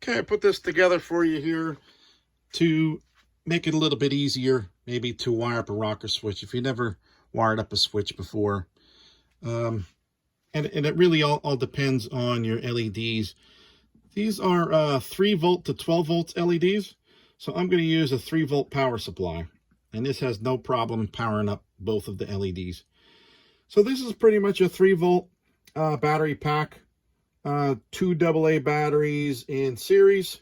Okay, I put this together for you here to make it a little bit easier, maybe to wire up a rocker switch if you never wired up a switch before. And it really all depends on your LEDs. These are 3 volt to 12 volts LEDs, so I'm going to use a 3 volt power supply, and this has no problem powering up both of the LEDs. So this is pretty much a 3 volt battery pack, 2 AA batteries in series.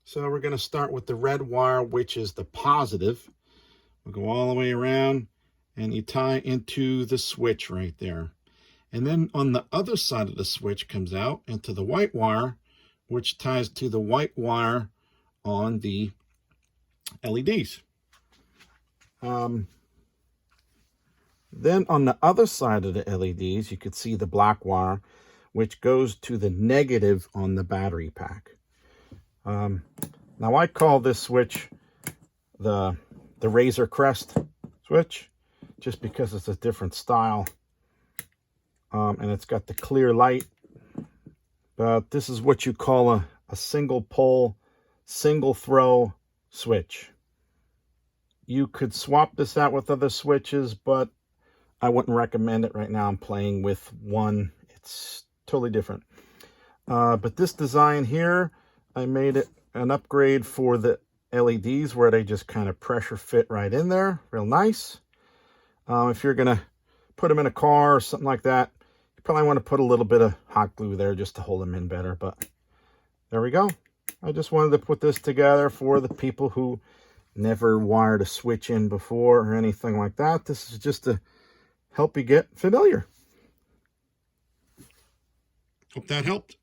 So we're going to start with the red wire, which is the positive. We'll go all the way around, and you tie into the switch right there. And then on the other side of the switch comes out into the white wire, which ties to the white wire on the LEDs. Then on the other side of the LEDs, you could see the black wire, which goes to the negative on the battery pack. Now I call this switch the Razor Crest switch, just because it's a different style. And it's got the clear light. But this is what you call a single pole, single throw switch. You could swap this out with other switches, but I wouldn't recommend it right now. I'm playing with one. It's totally different. But this design here, I made it an upgrade for the LEDs where they just kind of pressure fit right in there. Real nice. If you're going to put them in a car or something like that, you probably want to put a little bit of hot glue there just to hold them in better. But there we go. I just wanted to put this together for the people who never wired a switch in before or anything like that. This is just to help you get familiar. Hope that helped.